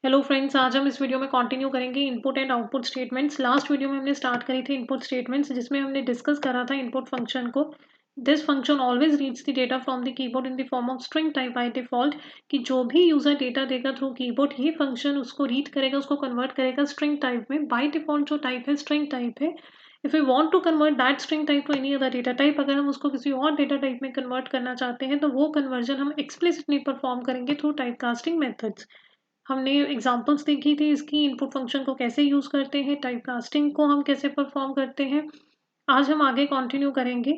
Hello friends, आज हम इस वीडियो में कंटिन्यू करेंगे input and output statements. Last video में हमने स्टार्ट करी थी इनपुट स्टेटमेंट्स, जिसमें हमने डिस्कस करा था इनपुट फंक्शन को। This function always reads the data from the keyboard in the form of string type by default. कि जो भी यूजर डेटा देगा थ्रू कीबोर्ड, ये फंक्शन उसको रीड करेगा, उसको कन्वर्ट करेगा स्ट्रिंग टाइप में। बाय डिफॉल्ट जो टाइप है स्ट्रिंग टाइप है। If you want to convert that string type to any other data type, अगर हम उसको किसी और डेटा टाइप में कन्वर्ट करना चाहते हैं तो वो कन्वर्जन हम एक्सप्लिसिटली परफॉर्म करेंगे थ्रू टाइप कास्टिंग मेथड्स। हमने एग्जांपल्स देखी थी इसकी, इनपुट फंक्शन को कैसे यूज़ करते हैं, टाइप कास्टिंग को हम कैसे परफॉर्म करते हैं। आज हम आगे कंटिन्यू करेंगे।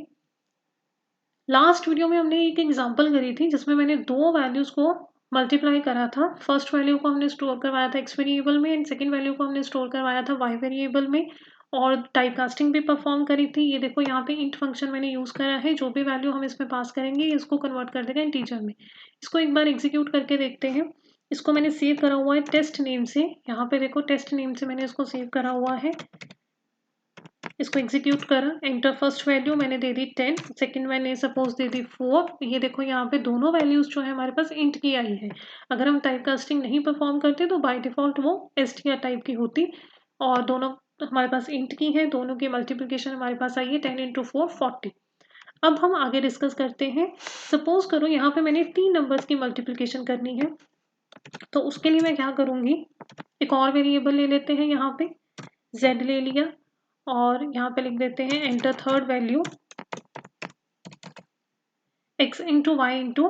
लास्ट वीडियो में हमने एक एग्जांपल करी थी जिसमें मैंने दो वैल्यूज़ को मल्टीप्लाई करा था। फर्स्ट वैल्यू को हमने स्टोर करवाया था एक्स वेरिएबल में एंड सेकेंड वैल्यू को हमने स्टोर करवाया था वाई वेरिएबल में, और टाइप कास्टिंग भी परफॉर्म करी थी। ये देखो यहाँ पे इंट फंक्शन मैंने यूज़ करा है। जो भी वैल्यू हम इसमें पास करेंगे इसको कन्वर्ट कर देगा इंटीजर में। इसको एक बार एग्जीक्यूट करके देखते हैं। इसको मैंने सेव करा हुआ है टेस्ट नेम से। यहाँ पे देखो टेस्ट नेम से मैंने इसको सेव करा हुआ है। इसको एग्जीक्यूट करा, एंटर फर्स्ट वैल्यू मैंने दे दी 10, सेकंड मैंने सपोज दे दी 4। ये देखो यहाँ पे दोनों वैल्यूज जो है हमारे पास इंट की आई है। अगर हम टाइप कास्टिंग नहीं परफॉर्म करते तो बाय डिफॉल्ट वो str टाइप की होती, और दोनों हमारे पास इंट की है। दोनों की मल्टीप्लिकेशन हमारे पास आई है 10 इंटू 4 40। अब हम आगे डिस्कस करते हैं। सपोज करो यहाँ पे मैंने 3 नंबर्स की मल्टीप्लिकेशन करनी है, तो उसके लिए मैं क्या करूँगी, एक और वेरिएबल ले लेते हैं। यहाँ पे z ले लिया और यहाँ पे लिख देते हैं enter third value x into Y into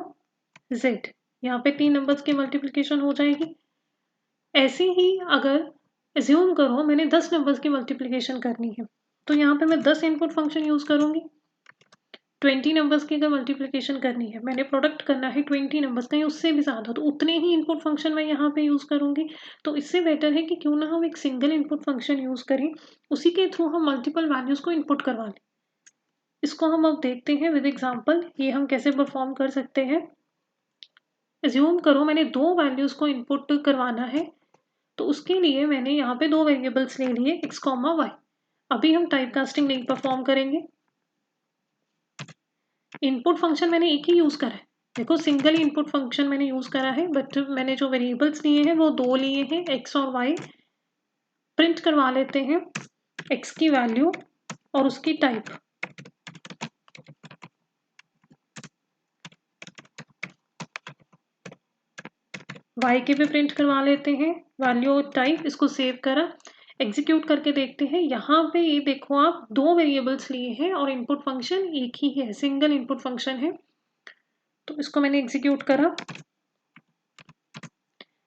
Z. यहाँ पे 3 नंबर्स की मल्टीप्लिकेशन हो जाएगी। ऐसे ही अगर एज्यूम करो मैंने 10 नंबर्स की मल्टीप्लिकेशन करनी है, तो यहाँ पे मैं 10 इनपुट फंक्शन यूज़ करूँगी। 20 नंबर्स की अगर मल्टीप्लिकेशन करनी है, मैंने प्रोडक्ट करना है 20 नंबर्स, कहीं उससे भी ज़्यादा, तो उतने ही इनपुट फंक्शन मैं यहाँ पे यूज़ करूँगी। तो इससे बेटर है कि क्यों ना हम एक सिंगल इनपुट फंक्शन यूज़ करें, उसी के थ्रू हम मल्टीपल वैल्यूज़ को इनपुट करवा लें। इसको हम अब देखते हैं विद एग्जांपल, ये हम कैसे परफॉर्म कर सकते हैं। एज्यूम करो मैंने दो वैल्यूज़ को इनपुट करवाना है, तो उसके लिए मैंने यहाँ पे दो वेरिएबल्स ले लिए x कॉमा वाई। अभी हम टाइप कास्टिंग नहीं परफॉर्म करेंगे। इनपुट फंक्शन मैंने एक ही यूज़ करा है। देखो सिंगल इनपुट फंक्शन मैंने यूज़ करा है, बट मैंने जो वेरिएबल्स लिए हैं वो दो लिए हैं, x और y। प्रिंट करवा लेते हैं x की वैल्यू और उसकी टाइप। y के भी प्रिंट करवा लेते हैं वैल्यू और टाइप। इसको सेव करा, एग्जीक्यूट करके देखते हैं। यहाँ पे ये देखो आप दो वेरिएबल्स लिए हैं और इनपुट फंक्शन एक ही है, सिंगल इनपुट फंक्शन है। तो इसको मैंने एग्जीक्यूट करा,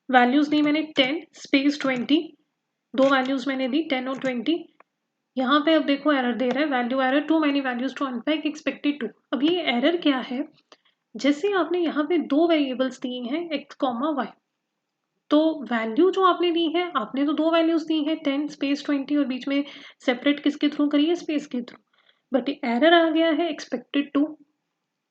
वैल्यूज दी मैंने 10 स्पेस 20। दो वैल्यूज मैंने दी 10 और 20। यहाँ पे अब देखो एरर दे रहा है, value error, too many values to unpack expected two. अब ये एरर क्या है, जैसे आपने यहाँ पे दो वेरिएबल्स दिए हैं x कॉमा वाई, तो वैल्यू जो आपने दी है, आपने तो दो वैल्यूज दी हैं 10 स्पेस 20, और बीच में सेपरेट किसके थ्रू करी है, स्पेस के थ्रू। बट एरर आ गया है एक्सपेक्टेड टू,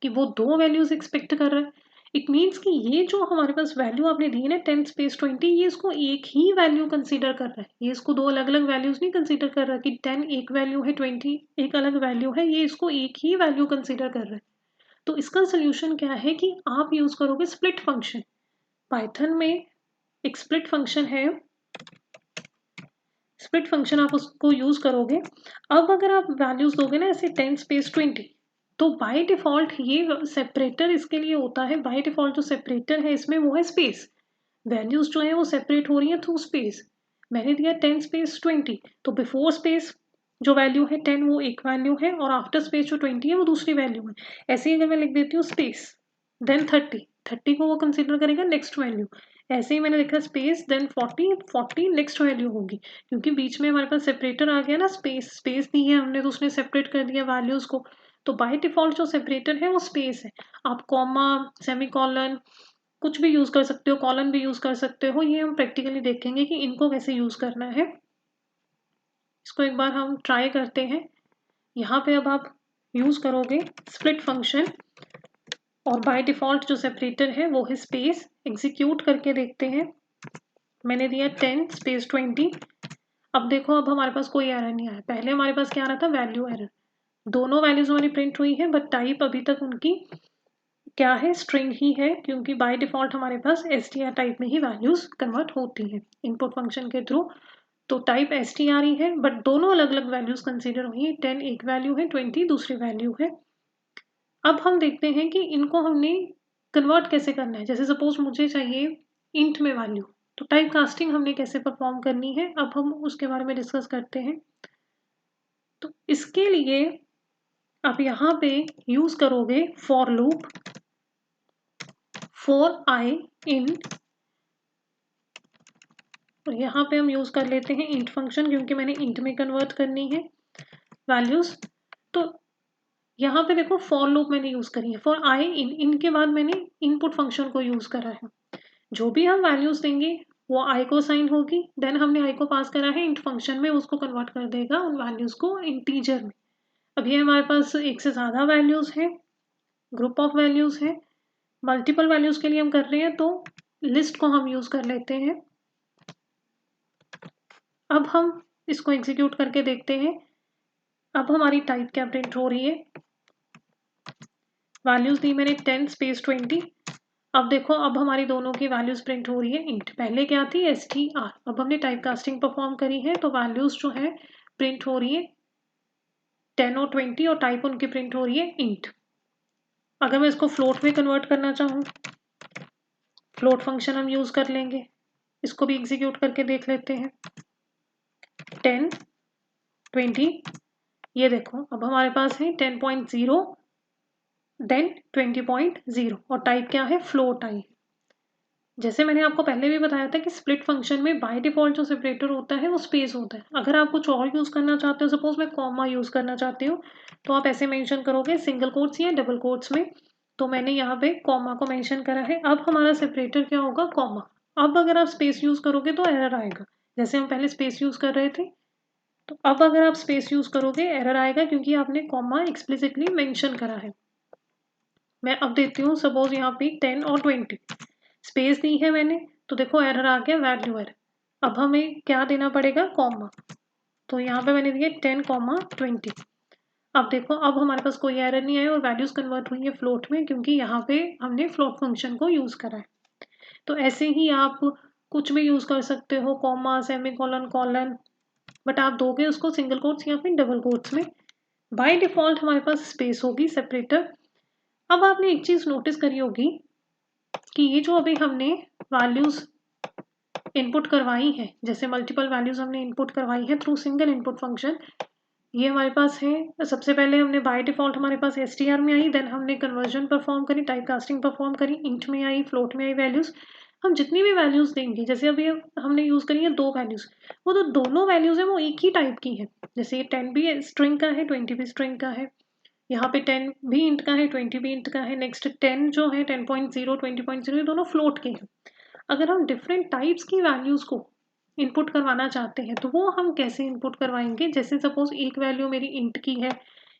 कि वो दो वैल्यूज एक्सपेक्ट कर रहा है। इट मीन्स कि ये जो हमारे पास वैल्यू आपने दी है ना 10 स्पेस 20, ये इसको एक ही वैल्यू कंसीडर कर रहा है। ये इसको दो अलग अलग वैल्यूज नहीं कंसीडर कर रहा कि 10 एक वैल्यू है 20 एक अलग वैल्यू है। ये इसको एक ही वैल्यू कंसीडर कर रहा है। तो इसका सोल्यूशन क्या है कि आप यूज करोगे स्प्लिट फंक्शन। पाइथन में एक स्प्लिट फंक्शन है, स्प्लिट फंक्शन आप उसको यूज करोगे। अब अगर आप वैल्यूज दोगे ना ऐसे 10 स्पेस 20, तो बाय डिफॉल्ट ये सेपरेटर इसके लिए होता है। बाय डिफॉल्ट जो सेपरेटर है इसमें वो है स्पेस। वैल्यूज जो है वो सेपरेट हो रही है थ्रू स्पेस। मैंने दिया 10 स्पेस 20, तो बिफोर स्पेस जो वैल्यू है 10 वो एक वैल्यू है, और आफ्टर स्पेस जो 20 है वो दूसरी वैल्यू है। ऐसे ही अगर मैं लिख देती हूँ स्पेस देन 30, 30 को वो कंसिडर करेगा नेक्स्ट वैल्यू। ऐसे ही मैंने लिखा स्पेस देन 40, 40 नेक्स्ट वैल्यू होगी, क्योंकि बीच में हमारे पास सेपरेटर आ गया ना, स्पेस स्पेस दी है हमने तो उसने सेपरेट कर दिया वैल्यूज को। तो बाय डिफॉल्ट जो सेपरेटर है वो स्पेस है। आप कॉमा, सेमी कॉलन कुछ भी यूज कर सकते हो, कॉलन भी यूज कर सकते हो। ये हम प्रैक्टिकली देखेंगे कि इनको कैसे यूज करना है। इसको एक बार हम ट्राई करते हैं। यहाँ पे अब आप यूज करोगे स्प्लिट फंक्शन, और बाय डिफॉल्ट जो सेपरेटर है वो है स्पेस। एग्जीक्यूट करके देखते हैं। मैंने दिया 10 स्पेस 20। अब देखो अब हमारे पास कोई एरर नहीं आया। पहले हमारे पास क्या आ रहा था, वैल्यू एरर। दोनों वैल्यूज हमारी प्रिंट हुई है, बट टाइप अभी तक उनकी क्या है, स्ट्रिंग ही है, क्योंकि बाय डिफ़ॉल्ट हमारे पास str टाइप में ही वैल्यूज़ कन्वर्ट होती हैं इनपुट फंक्शन के थ्रू। तो टाइप str ही है, बट दोनों अलग अलग वैल्यूज़ कंसिडर हुई हैं। 10 एक वैल्यू है, 20 दूसरी वैल्यू है। अब हम देखते हैं कि इनको हमने कन्वर्ट कैसे करना है। जैसे सपोज मुझे चाहिए इंट में वैल्यू, तो टाइप कास्टिंग हमने कैसे परफॉर्म करनी है, अब हम उसके बारे में डिस्कस करते हैं। तो इसके लिए आप यहाँ पे यूज करोगे फॉर लूप फॉर आई इन, और यहाँ पे हम यूज कर लेते हैं इंट फंक्शन, क्योंकि मैंने इंट में कन्वर्ट करनी है वैल्यूज। तो यहाँ पे देखो फॉर लूप मैंने यूज करी है, फॉर आई इन, इनके बाद मैंने इनपुट फंक्शन को यूज करा है। जो भी हम वैल्यूज देंगे वो आई को साइन होगी, देन हमने आई को पास करा है इंट फंक्शन में, उसको कन्वर्ट कर देगा उन वैल्यूज को इंटीजर में। अब ये हमारे पास एक से ज़्यादा वैल्यूज है, ग्रुप ऑफ वैल्यूज है। मल्टीपल वैल्यूज के लिए हम कर रहे हैं तो लिस्ट को हम यूज कर लेते हैं। अब हम इसको एग्जीक्यूट करके देखते हैं। अब हमारी टाइप क्या प्रिंट हो रही है, वैल्यूज दी मैंने 10 स्पेस 20। अब देखो अब हमारी दोनों की वैल्यूज प्रिंट हो रही है इंट, पहले क्या थी str। अब हमने टाइप कास्टिंग परफॉर्म करी है तो वैल्यूज जो है प्रिंट हो रही है 10 और 20, और टाइप उनकी प्रिंट हो रही है इंट। अगर मैं इसको फ्लोट में कन्वर्ट करना चाहूँ, फ्लोट फंक्शन हम यूज कर लेंगे। इसको भी एग्जीक्यूट करके देख लेते हैं। 10 20, ये देखो अब हमारे पास है 10.0 देन 20.0, और टाइप क्या है, फ्लोट आई। जैसे मैंने आपको पहले भी बताया था कि स्प्लिट फंक्शन में बाय डिफॉल्ट जो सेपरेटर होता है वो स्पेस होता है। अगर आप कुछ और यूज़ करना चाहते हो, सपोज मैं कॉमा यूज़ करना चाहती हूँ, तो आप ऐसे मेंशन करोगे सिंगल कोट्स या डबल कोट्स में। तो मैंने यहाँ पे कॉमा को मेंशन करा है। अब हमारा सेपरेटर क्या होगा, कॉमा। अब अगर आप स्पेस यूज़ करोगे तो एरर आएगा, जैसे हम पहले स्पेस यूज़ कर रहे थे। तो अब अगर आप स्पेस यूज़ करोगे एरर आएगा, क्योंकि आपने कॉमा एक्सप्लिसिटली मेंशन करा है। मैं अब देती हूँ सपोज यहाँ पे 10 और 20, स्पेस दी है मैंने, तो देखो एरर आ गया, वैल्यू एरर। अब हमें क्या देना पड़ेगा, कॉमा। तो यहाँ पे मैंने दिया 10, 20। अब देखो अब हमारे पास कोई एरर नहीं आया और वैल्यूज कन्वर्ट हुई है फ्लोट में, क्योंकि यहाँ पे हमने फ्लोट फंक्शन को यूज करा है। तो ऐसे ही आप कुछ भी यूज कर सकते हो, comma, semi colon, colon, but आप दोगे उसको सिंगल कोट्स या फिर डबल कोट्स में। बाय डिफॉल्ट हमारे पास स्पेस होगी सेपरेटर। अब आपने एक चीज नोटिस करी होगी कि ये जो अभी हमने वैल्यूज इनपुट करवाई है, जैसे मल्टीपल वैल्यूज हमने इनपुट करवाई है थ्रू सिंगल इनपुट फंक्शन, ये हमारे पास है। सबसे पहले हमने बाय डिफॉल्ट हमारे पास str में आई, देन हमने कन्वर्जन परफॉर्म करी, टाइप कास्टिंग परफॉर्म करी, इंट में आई, फ्लोट में आई वैल्यूज। हम जितनी भी वैल्यूज देंगे, जैसे अभी हमने यूज करी है 2 वैल्यूज, वो तो दोनों वैल्यूज है वो एक ही टाइप की है। जैसे ये 10 भी स्ट्रिंग का है, 20 भी स्ट्रिंग का है, यहाँ पे 10 भी इंट का है, 20 भी इंट का है। नेक्स्ट 10 जो है 10.0, 20.0, ये दोनों फ्लोट के हैं। अगर हम डिफरेंट टाइप्स की वैल्यूज को इनपुट करवाना चाहते हैं तो वो हम कैसे इनपुट करवाएंगे। जैसे सपोज एक वैल्यू मेरी इंट की है,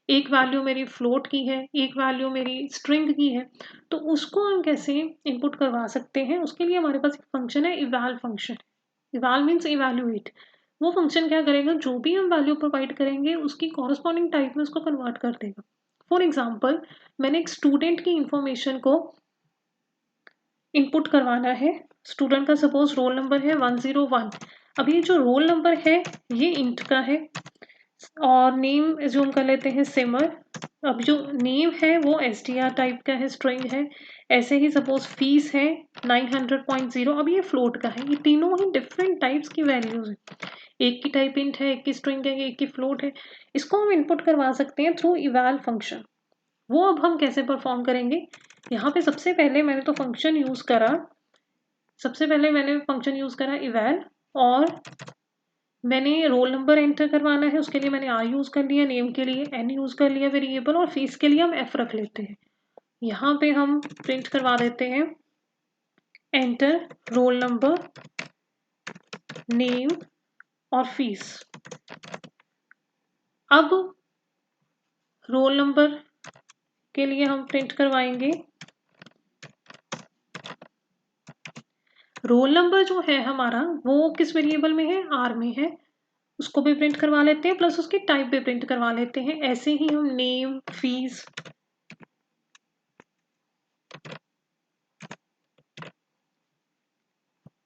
एक वैल्यू मेरी फ्लोट की है, एक वैल्यू मेरी स्ट्रिंग की है, तो उसको हम कैसे इनपुट करवा सकते हैं। उसके लिए हमारे पास एक फंक्शन है eval function. Eval means evaluate. वो फंक्शन क्या करेगा, जो भी हम वैल्यू प्रोवाइड करेंगे उसकी कॉरस्पॉन्डिंग टाइप में उसको कन्वर्ट कर देगा। फॉर एग्जाम्पल मैंने एक स्टूडेंट की इंफॉर्मेशन को इनपुट करवाना है। स्टूडेंट का सपोज रोल नंबर है 101। अब ये जो रोल नंबर है ये इंट का है, और नेम एज्यूम कर लेते हैं सिमर। अब जो नेम है वो str टाइप का है, स्ट्रिंग है। ऐसे ही सपोज फीस है 900.0, अब ये फ्लोट का है। ये तीनों ही डिफरेंट टाइप्स की वैल्यूज है, एक की टाइप इंट है, एक की स्ट्रिंग है, एक की फ्लोट है। इसको हम इनपुट करवा सकते हैं थ्रू इवैल फंक्शन। वो अब हम कैसे परफॉर्म करेंगे, यहाँ पे सबसे पहले मैंने तो फंक्शन यूज करा, सबसे पहले मैंने फंक्शन यूज करा इवैल, और मैंने रोल नंबर एंटर करवाना है, उसके लिए मैंने r यूज कर लिया, नेम के लिए n यूज कर लिया वेरिएबल, और फीस के लिए हम f रख लेते हैं। यहाँ पे हम प्रिंट करवा देते हैं एंटर रोल नंबर, नेम और फीस। अब रोल नंबर के लिए हम प्रिंट करवाएंगे, रोल नंबर जो है हमारा वो किस वेरिएबल में है, r में है, उसको भी प्रिंट करवा लेते हैं, प्लस उसकी टाइप भी प्रिंट करवा लेते हैं। ऐसे ही हम नेम, फीस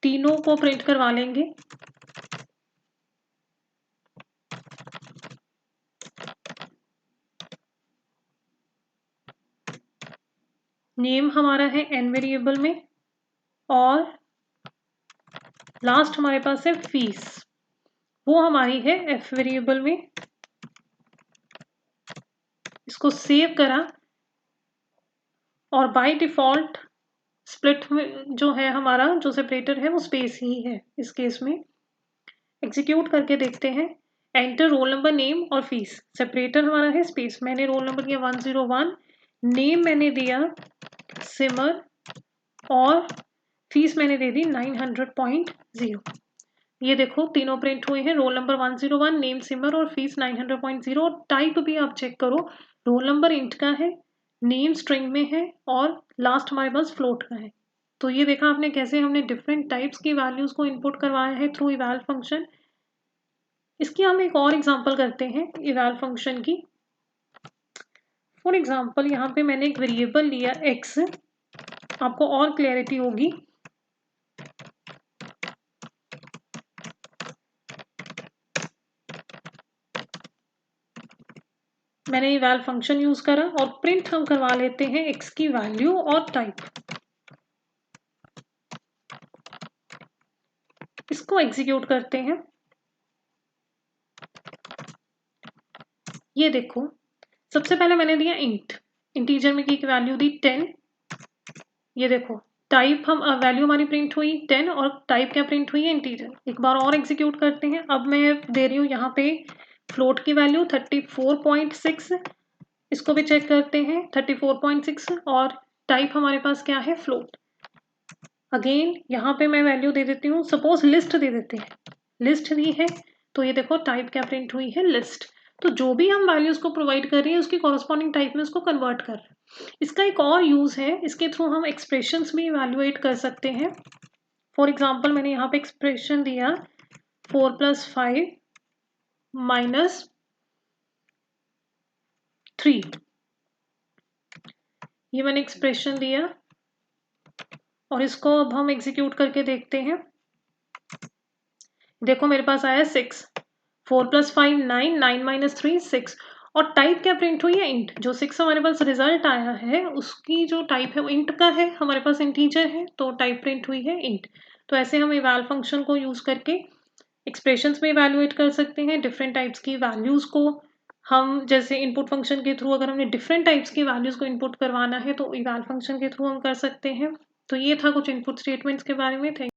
तीनों को प्रिंट करवा लेंगे। नेम हमारा है n वेरिएबल में और लास्ट हमारे पास है फीस, वो हमारी है f वेरिएबल में। इसको सेव करा और बाय डिफॉल्ट स्प्लिट में जो है हमारा जो सेपरेटर है वो स्पेस ही है इस केस में। एग्जीक्यूट करके देखते हैं। एंटर रोल नंबर, नेम और फीस। सेपरेटर हमारा है स्पेस, मैंने रोल नंबर दिया 101, नेम मैंने दिया सिमर और फीस मैंने दे दी 900.0। ये देखो तीनों प्रिंट हुए हैं, रोल नंबर 101, नेम सिमर और फीस 900.0। और टाइप भी आप चेक करो, रोल नंबर इंट का है, नेम स्ट्रिंग में है और लास्ट हमारे पास फ्लोट का है। तो ये देखा आपने कैसे हमने डिफरेंट टाइप्स की वैल्यूज को इनपुट करवाया है थ्रू इवैल फंक्शन। इसकी हम एक और एग्जांपल करते हैं इवैल फंक्शन की। फॉर एग्जांपल यहाँ पे मैंने एक वेरिएबल लिया x, आपको और क्लैरिटी होगी। मैंने इवैल फंक्शन यूज करा और प्रिंट हम करवा लेते हैं x की वैल्यू और टाइप। इसको एग्जीक्यूट करते हैं। ये देखो सबसे पहले मैंने दिया इंट, इंटीजर में की वैल्यू दी 10। ये देखो टाइप हम वैल्यू हमारी प्रिंट हुई 10 और टाइप क्या प्रिंट हुई है इंटीजर। एक बार और एग्जीक्यूट करते हैं। अब मैं दे रही हूँ यहाँ पे फ्लोट की वैल्यू 34.6, इसको भी चेक करते हैं 34.6 और टाइप हमारे पास क्या है फ्लोट। अगेन यहाँ पे मैं वैल्यू दे देती हूँ, सपोज लिस्ट दे देते हैं, लिस्ट दी है तो ये देखो टाइप क्या प्रिंट हुई है लिस्ट। तो जो भी हम वैल्यूज को प्रोवाइड कर रहे हैं उसकी कॉरस्पॉन्डिंग टाइप में उसको कन्वर्ट कर रहे हैं। इसका एक और यूज है, इसके थ्रू हम एक्सप्रेशंस भी इवैल्यूएट कर सकते हैं। फॉर एग्जाम्पल मैंने यहाँ पे एक्सप्रेशन दिया 4 + 5 - 3, ये मैंने एक्सप्रेशन दिया और इसको अब हम एग्जीक्यूट करके देखते हैं। देखो मेरे पास आया 6, 4 + 5 9, 9 - 3 6 और टाइप क्या प्रिंट हुई है इंट। जो 6 हमारे पास रिजल्ट आया है उसकी जो टाइप है वो इंट का है, हमारे पास इंटीजर है तो टाइप प्रिंट हुई है इंट। तो ऐसे हम इवैल फंक्शन को यूज करके एक्सप्रेशंस में इवैल्यूएट कर सकते हैं। डिफरेंट टाइप्स की वैल्यूज को हम जैसे इनपुट फंक्शन के थ्रू अगर हमने डिफरेंट टाइप्स की वैल्यूज को इनपुट करवाना है तो इवैल फंक्शन के थ्रू हम कर सकते हैं। तो ये था कुछ इनपुट स्टेटमेंट्स के बारे में। थैंक